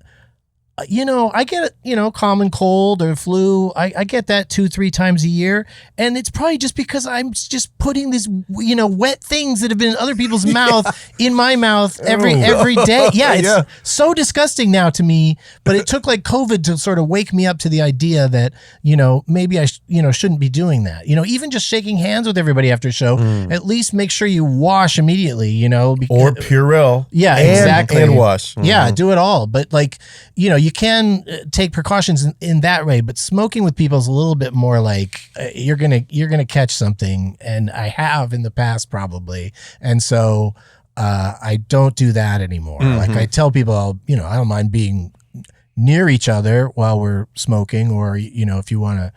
I get, common cold or flu. I get that 2-3 times a year. And it's probably just because I'm just putting these, wet things that have been in other people's mouth in my mouth every day. Yeah, it's so disgusting now to me. But it took like COVID to sort of wake me up to the idea that, maybe I, shouldn't be doing that. Even just shaking hands with everybody after a show, at least make sure you wash immediately, or Purell. Yeah, exactly. And wash. Yeah, do it all. But you can take precautions in that way, but smoking with people is a little bit more like you're gonna catch something, and I have in the past probably, and so I don't do that anymore. Like I tell people, I don't mind being near each other while we're smoking, or if you want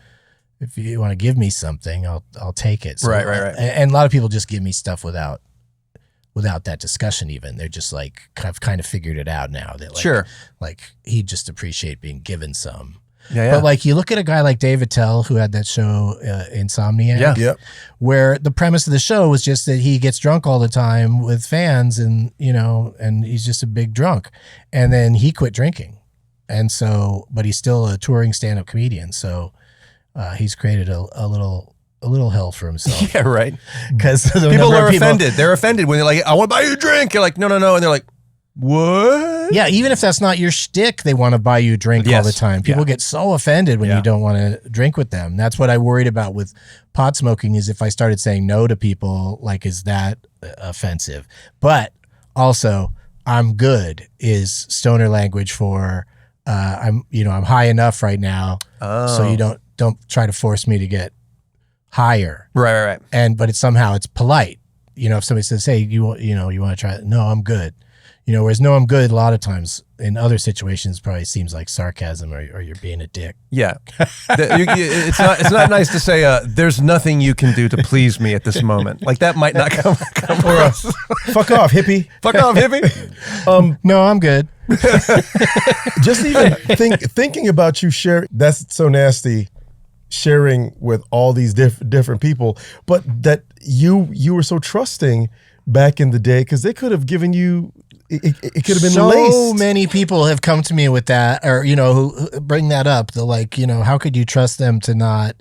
to give me something, I'll take it. So, right. And a lot of people just give me stuff without that discussion. Even they're just like kind of figured it out now that like he'd just appreciate being given some. But like you look at a guy like Dave Attell who had that show Insomniac, where the premise of the show was just that he gets drunk all the time with fans, and and he's just a big drunk, and then he quit drinking, and so but he's still a touring stand-up comedian, so he's created a little hell for himself. Yeah, right. Because people are offended. They're offended when they're like, I want to buy you a drink. You're like, no. And they're like, what? Yeah, even if that's not your shtick, they want to buy you a drink all the time. People get so offended when you don't want to drink with them. That's what I worried about with pot smoking, is if I started saying no to people, like, is that offensive? But also, I'm good is stoner language for I'm high enough right now, so you don't try to force me to get higher. Right. But it's polite. If somebody says, hey, you want to try it? No, I'm good. Whereas no, I'm good a lot of times in other situations probably seems like sarcasm or you're being a dick. Yeah. It's not nice to say, there's nothing you can do to please me at this moment. Like that might not come across. Fuck off, hippie. Fuck off, hippie. No, I'm good. Just even thinking about you sharing, that's so nasty, sharing with all these different people, but that you were so trusting back in the day, because they could have given you, it could have been so laced. So many people have come to me with that, or who bring that up. They're like, how could you trust them to not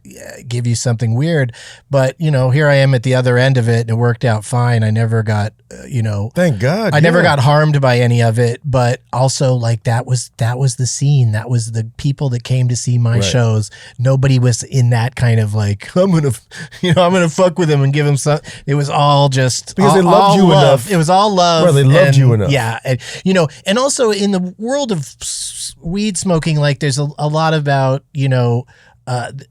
give you something weird? But here I am at the other end of it, and it worked out fine. I never got thank God, I never got harmed by any of it. But also, like, that was the scene. That was the people that came to see my shows. Nobody was in that kind of like, I'm gonna fuck with him and give him some. It was all just because they loved you enough. It was all love. Well, they loved you enough. Yeah, and also in the world of weed smoking, like there's a lot about,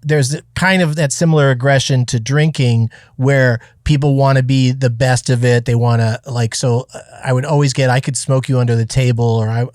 there's kind of that similar aggression to drinking where people want to be the best of it. They want to so I would always get, I could smoke you under the table, or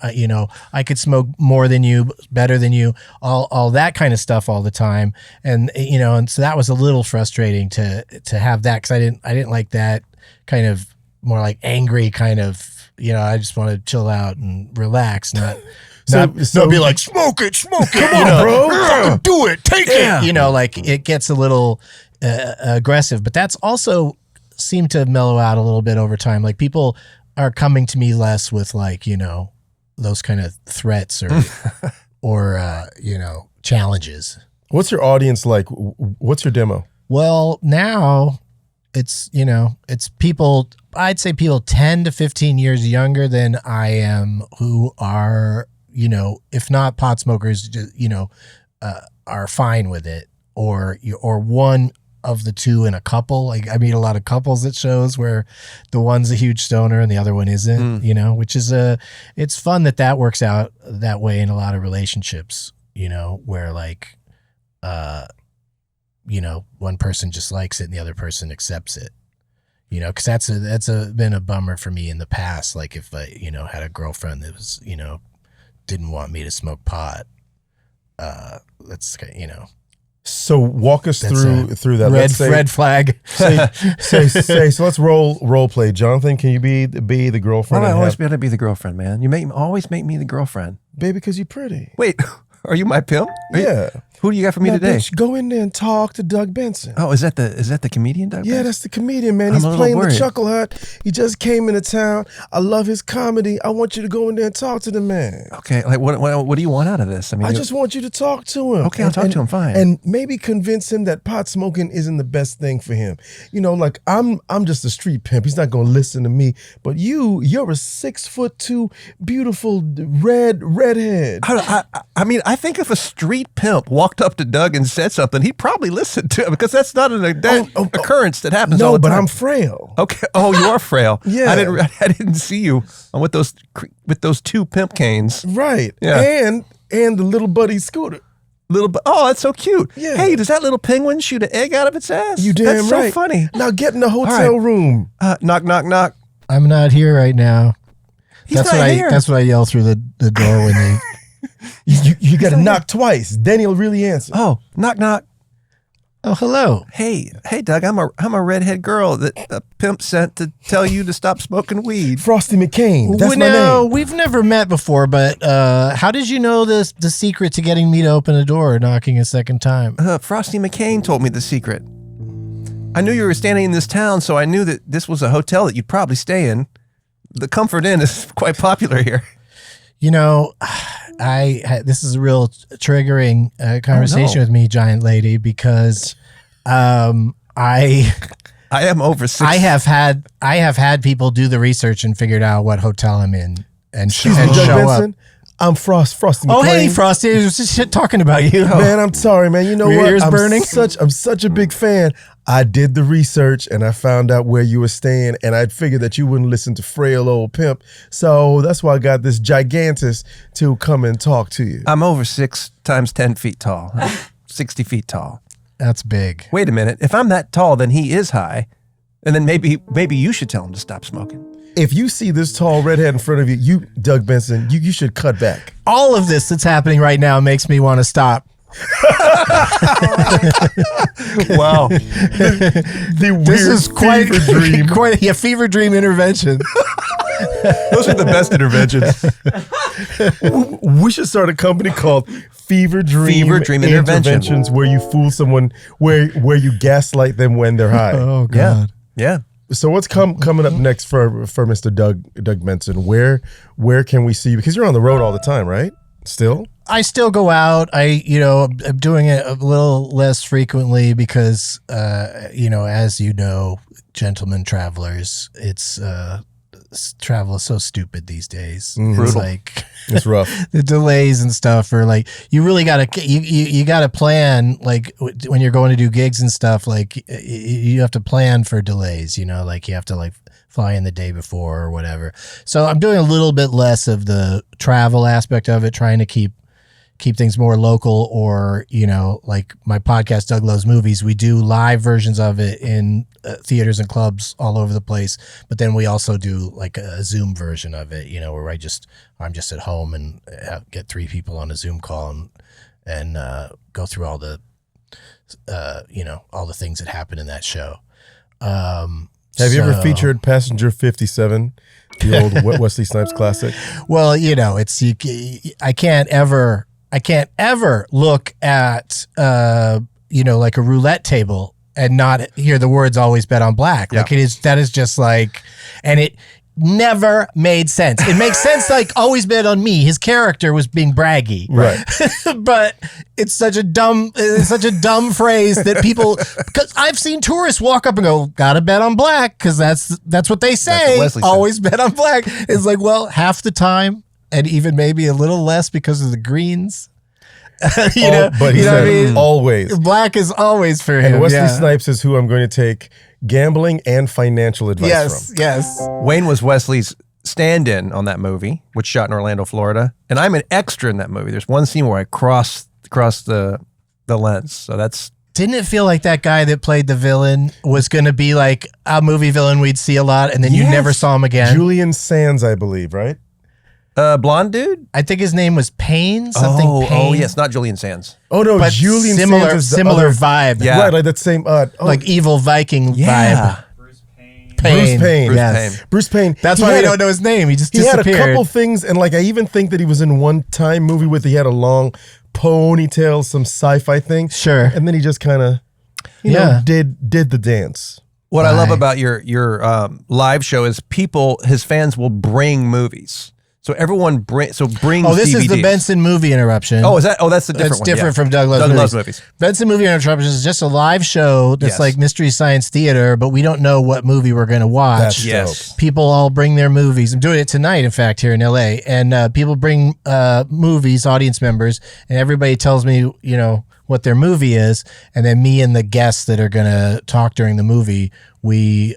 I could smoke more than you, better than you, all that kind of stuff all the time. And, and so that was a little frustrating to have that, because I didn't like that kind of more like angry kind of, I just want to chill out and relax, not be like, smoke it. Come on, bro. Fucking do it. Take it. Like it gets a little aggressive, but that's also seemed to mellow out a little bit over time. Like people are coming to me less with like, those kind of threats or challenges. What's your audience like? What's your demo? Well, now it's people, I'd say people 10 to 15 years younger than I am, who are, if not pot smokers, are fine with it, or one of the two in a couple. Like I meet a lot of couples at shows where the one's a huge stoner and the other one isn't, which is it's fun that works out that way in a lot of relationships, where like, one person just likes it and the other person accepts it, because that's been a bummer for me in the past. Like if I, had a girlfriend that was, didn't want me to smoke pot, that's, So walk us through that. Red flag. So let's role play. Jonathan, can you be the girlfriend? I always got to be the girlfriend, man. You always make me the girlfriend. Baby, because you're pretty. Wait. Are you my pimp? Yeah. Who do you got for me Now, today? bitch, go in there and talk to Doug Benson. Oh, is that the comedian Doug Yeah, Benson? that's the comedian, man. I'm He's a little playing the worried. Chuckle Hut. He just came into town. I love his comedy. I want you to go in there and talk to the man. Okay, like what do you want out of this? I just want you to talk to him. Okay, I'll talk to him, fine. And maybe convince him that pot smoking isn't the best thing for him. You know, like I'm just a street pimp. He's not gonna listen to me. But you're a 6'2" beautiful redhead. I mean, I think if a street pimp walked up to Doug and said something, he'd probably listen to him because that's not an occurrence that happens all No, the but time. I'm frail. Okay. Oh, you are frail. Yeah. I didn't see you with those two pimp canes. Right. Yeah. And the little buddy scooter. Oh, that's so cute. Yeah. Hey, does that little penguin shoot an egg out of its ass? You damn that's right. so funny. Now get in the hotel room. Knock, knock, knock. I'm not here right now. He's not here. That's what I yell through the door when they. You got to knock twice. Then he'll really answer. Oh, knock, knock. Oh, hello. Hey, Doug, I'm a redhead girl that a pimp sent to tell you to stop smoking weed. Frosty McCain. That's my No, name. we've never met before, but how did you know the secret to getting me to open a door, knocking a second time? Frosty McCain told me the secret. I knew you were standing in this town, so I knew that this was a hotel that you'd probably stay in. The Comfort Inn is quite popular here. You know, this is a real triggering conversation with me, giant lady, because I am over 6. I have had people do the research and figured out what hotel I'm in and show Doug up. Benson. I'm Frosty McCain. Oh, hey, Frosty. I was just shit talking about you. Man, I'm sorry, man. You know Were your what? ears burning? I'm such a big fan. I did the research and I found out where you were staying, and I figured that you wouldn't listen to frail old pimp. So that's why I got this gigantus to come and talk to you. I'm over 6 times 10 feet tall. 60 feet tall. That's big. Wait a minute. If I'm that tall, then he is high. And then maybe you should tell him to stop smoking. If you see this tall redhead in front of you, Doug Benson, you should cut back. All of this that's happening right now makes me want to stop. Wow. This is quite a fever dream intervention. Those are the best interventions. We should start a company called Fever Dream Interventions, where you fool someone, where you gaslight them when they're high. Oh, God. Yeah. So what's coming up next for Mr. Doug Benson? Where can we see you? Because you're on the road all the time, right? Still? I still go out. I'm doing it a little less frequently because, as you know, gentlemen travelers, travel is so stupid these days. It's like It's rough. the delays and stuff are like, you really gotta you gotta plan, like when you're going to do gigs and stuff, like you have to plan for delays, like you have to like fly in the day before or whatever. So I'm doing a little bit less of the travel aspect of it, trying to keep things more local, or like my podcast Doug Loves Movies, we do live versions of it in theaters and clubs all over the place, but then we also do like a Zoom version of it, where I'm just at home and get 3 people on a Zoom call and go through all the all the things that happen in that show. Have you ever featured Passenger 57, the old Wesley Snipes classic? Well, it's I can't ever look at like a roulette table and not hear the words "always bet on black." Yeah. Like that is just like, and it never made sense. It makes sense like "always bet on me." His character was being braggy, Right. but it's such a dumb phrase that people, because I've seen tourists walk up and go, "Gotta bet on black," because that's what they say. That's what Wesley said. Always bet on black. It's like, well, half the time, and even maybe a little less because of the greens. But he said always. Black is always for him. And Wesley Snipes is who I'm going to take gambling and financial advice from. Yes. Wayne was Wesley's stand-in on that movie, which shot in Orlando, Florida, and I'm an extra in that movie. There's one scene where I cross the lens, so that's. Didn't it feel like that guy that played the villain was going to be like a movie villain we'd see a lot, and then you never saw him again? Julian Sands, I believe, right? Blonde dude? I think his name was Payne. Something Payne. Oh, yes, not Julian Sands. Oh no, But Julian similar Sands is the similar other, vibe. Yeah. right? Like that same, Like evil Viking vibe. Bruce Payne. Bruce Yes. Payne. Bruce Payne. That's He why we had a- don't know his name. He just He had disappeared. a couple things, and like I even think that he was in one Time movie with he had a long ponytail, some sci-fi thing. Sure. And then he just kind of, you know, did the dance. What I love about your live show is his fans will bring movies. So everyone brings this is the Benson movie interruption. Oh, that's the different one. It's different from Doug Loves Movies. Benson movie interruption is just a live show that's like Mystery Science Theater, but we don't know what movie we're going to watch. That's dope. People all bring their movies. I'm doing it tonight, in fact, here in LA. And people bring movies, audience members, and everybody tells me, you know, what their movie is. And then me and the guests that are going to talk during the movie, we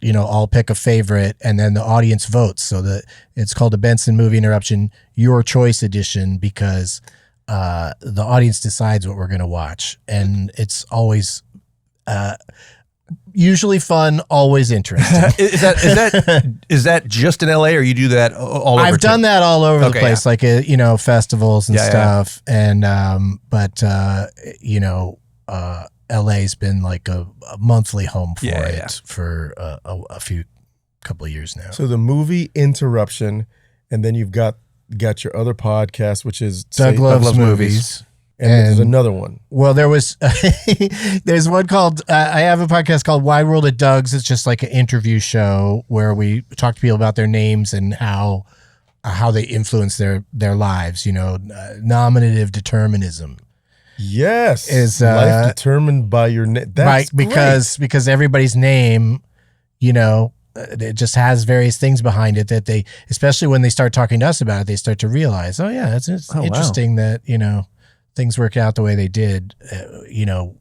you know, all pick a favorite, and then the audience votes. So that it's called the Benson Movie Interruption Your Choice Edition, because the audience decides what we're going to watch, and it's always usually fun, always interesting. is that just in LA, or you do that all over? I've done that all over the place, like you know, festivals and stuff, and but you know. LA's been like a monthly home for it for a couple of years now. So the movie Interruption, and then you've got your other podcast, which is Doug Loves Movies. And there's another one. Well, there's one called, I have a podcast called Wide World of Doug's. It's just like an interview show where we talk to people about their names and how they influence their lives, you know, nominative determinism. Yes, is life determined by your name? That's because everybody's name, you know, it just has various things behind it that they, especially when they start talking to us about it, they start to realize, oh yeah, it's interesting that, you know, things worked out the way they did, you know,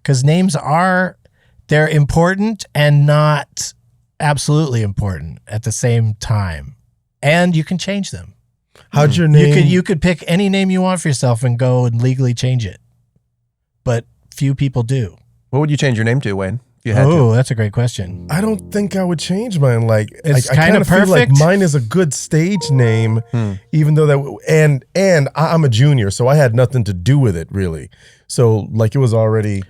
because names they're important and not absolutely important at the same time, and you can change them. How'd your name? You could pick any name you want for yourself and go and legally change it, but few people do. What would you change your name to, Wayne? If you had to? That's a great question. I don't think I would change mine. Like it's I kind of feel like perfect. mine is a good stage name, even though and I'm a junior, so I had nothing to do with it really. So like it was already.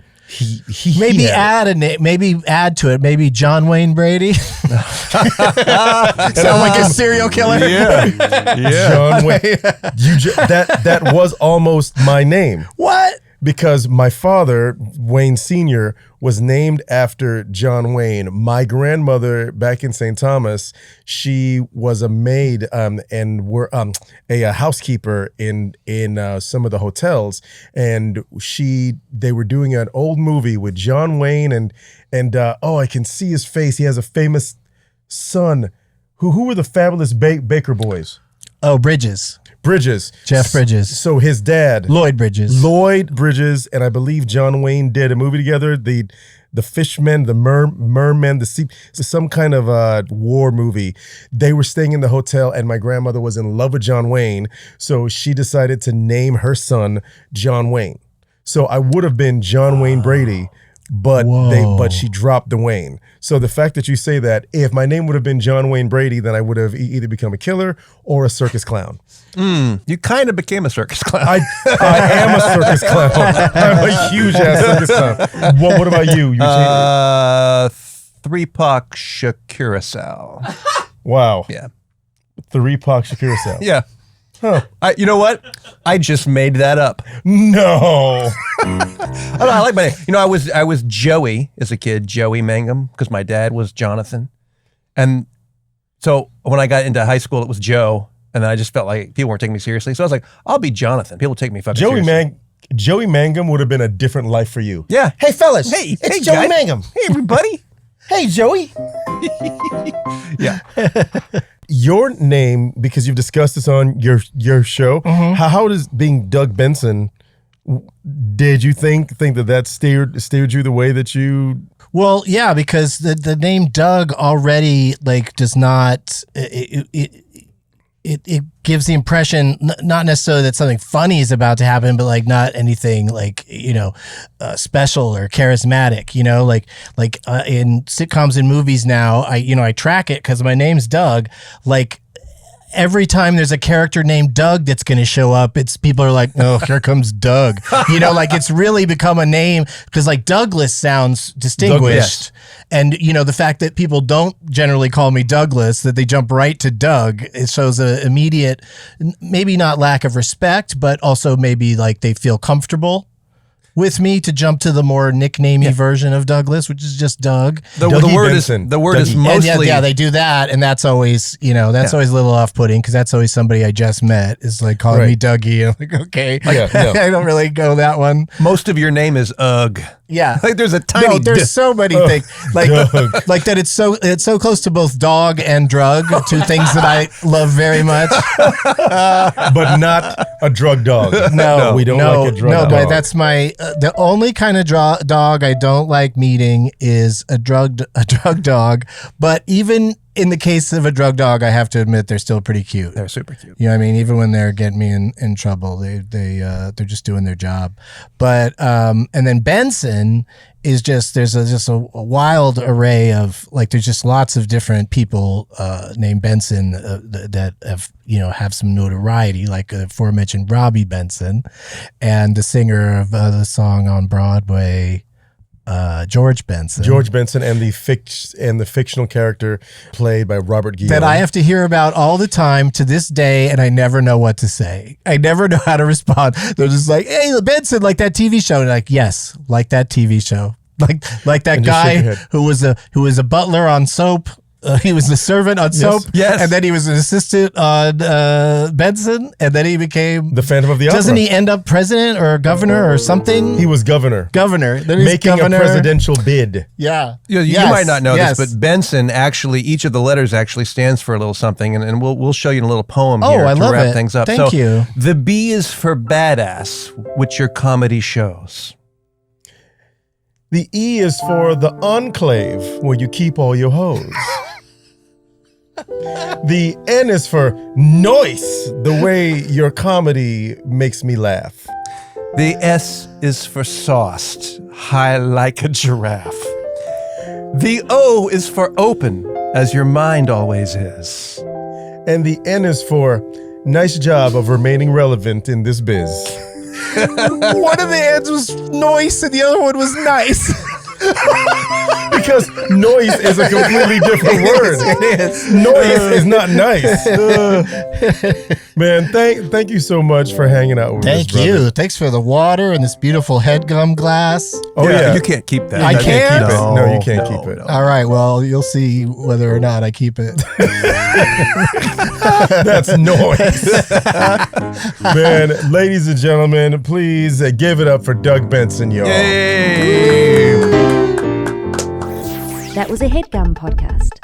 Maybe add a name. Maybe add to it. Maybe John Wayne Brady. Sound like a serial killer. Yeah. John Wayne. That was almost my name. What? Because my father, Wayne Sr., was named after John Wayne. My grandmother back in St. Thomas, she was a maid and were a housekeeper in some of the hotels, and they were doing an old movie with John Wayne and I can see his face. He has a famous son. Who were the Fabulous Baker Boys? Oh, Bridges. Jeff Bridges. So his dad, Lloyd Bridges, and I believe John Wayne did a movie together. The Fishmen, the Mermen, the Sea, some kind of war movie. They were staying in the hotel, and my grandmother was in love with John Wayne, so she decided to name her son John Wayne. So I would have been John Wayne Brady, but she dropped the Wayne. So the fact that you say that, if my name would have been John Wayne Brady, then I would have either become a killer or a circus clown. You kind of became a circus clown. I am a circus clown. I'm a huge ass circus clown. What about you? 3-Pac Shakurasau. Wow. Yeah. 3-Pac Shakurasau. Yeah. Huh. You know what? I just made that up. No. I like my name. You know, I was Joey as a kid, Joey Mangum, because my dad was Jonathan. And so when I got into high school, it was Joe. And then I just felt like people weren't taking me seriously. So I was like, I'll be Jonathan. People take me fucking seriously. Joey Mangum would have been a different life for you. Yeah. Hey, fellas. Hey, it's Joey Mangum. Hey, everybody. Hey, Joey. Yeah. Your name, because you've discussed this on your show, how does being Doug Benson, did you think that steered you the way that you... Well, yeah, because the name Doug already like does not... It gives the impression not necessarily that something funny is about to happen, but like not anything like, you know, special or charismatic, you know, like in sitcoms and movies now, I track it because my name's Doug. Like every time there's a character named Doug that's going to show up, people are like, oh, here comes Doug. Like it's really become a name because like Douglas sounds distinguished. And, the fact that people don't generally call me Douglas, that they jump right to Doug, it shows an immediate, maybe not lack of respect, but also maybe like they feel comfortable with me to jump to the more nicknamey version of Douglas, which is just Doug. The word is mostly. And yeah, they do that, and that's always always a little off-putting because that's always somebody I just met is like calling me Dougie. I'm like, okay, I don't really go that one. Most of your name is Ugg. Yeah, like there's a tiny. There's so many things like that. It's so close to both dog and drug, two things that I love very much, but not a drug dog. No, we don't like a drug dog. No, but that's my the only kind of dog I don't like meeting is a drug dog. But even in the case of a drug dog, I have to admit they're still pretty cute. They're super cute. You know what I mean? Even when they're getting me in trouble, they're just doing their job. But and then Benson is there's a wild array of like there's just lots of different people named Benson that have some notoriety, like the aforementioned Robbie Benson, and the singer of the song on Broadway. George Benson and the fictional character played by Robert Guillaume that I have to hear about all the time to this day, and I never know what to say. I never know how to respond. They're just like, "Hey, Benson, like that TV show," and like, "Yes, like that TV show, like that guy who was a butler on Soap." He was the servant on Soap, and then he was an assistant on Benson, and then he became the Phantom of the Opera. Doesn't he end up president or governor or something? He was governor. Then making a presidential bid. Yeah. You might not know this, but Benson actually, each of the letters actually stands for a little something, and we'll show you in a little poem here to wrap things up. Thank you. The B is for badass, which your comedy shows. The E is for the enclave, where you keep all your hoes. The N is for noise, the way your comedy makes me laugh. The S is for sauced, high like a giraffe. The O is for open, as your mind always is. And the N is for nice job of remaining relevant in this biz. One of the N's was noise and the other one was nice. Because noise is a completely different word. It is. Noise is not nice. Man, thank you so much for hanging out with us. Thank you. Thanks for the water and this beautiful Headgum glass. Oh yeah, you can't keep that. I can't keep it. No, you can't keep it. All right, well, you'll see whether or not I keep it. That's noise. Man, ladies and gentlemen, please give it up for Doug Benson, y'all. Yay! That was a Headgum podcast.